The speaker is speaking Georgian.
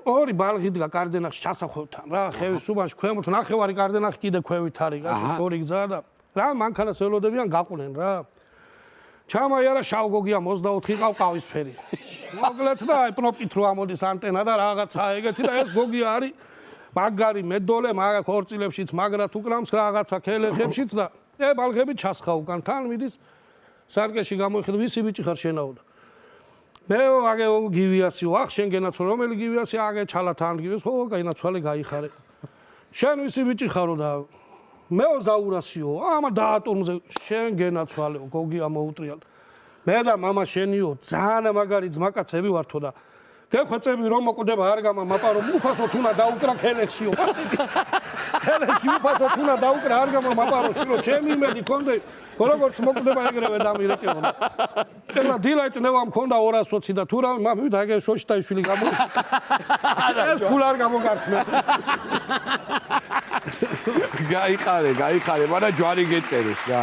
ორი ბალღი დგა კარდენახში ჩასახვევთან რა ხევის უბანში ქვემოთ ნახევარი კარდენახი კიდე ქვევით არის გასულ ორი გზა და რა მანქანას ველოდებიან გაყვნენ რა ჩამაიარა შავგოგია 24 ყავ ყავისფერი მოკლედ და აი პროპით რო ამოდის ანტენა და რაღაცა ეგეთი და ეს გოგია არის მაგარი მედოლე მაგ ხორცილებშიც მაგრად უკრამს რაღაცა ქელეხებშიც და ე ბალღები ჩასხა უკან თან მიდის სარკეში გამოიხედა ვისი ბიჭი ხარ შენაო მე აგე გივიასიო ახ შენ გენაცვალე რომელი გივიასი აგე ჩალათან გივიას ხო გაინაცვალე გაიხარე შენ ვისი ბიჭი ხარო და მე ზაურასიო ამა დაატომზე შენ გენაცვალეო გოგია მოუტრიალ მე და მამა შენიო ძალიან მაგარი ძმაკაცები ვართო და გეხვეწები რომ მოკვდება არ გამამაპარო უფასო თუნა დაუკრა ქელექსიო ქელექსი უფასო თუნა დაუკრა არ გამამაპარო შვილო ჩემი იმედი კონდე როგორც მოკვდება ეგრევე დამირეკეო და დილაიც ნევა მქონდა 220 და თუ რა მამივით აგე შოშტაიშვილი გამოიწვა ეს ფულ არ გამოგართმე გაიყარე მაგრამ ჯვარი გეწერის რა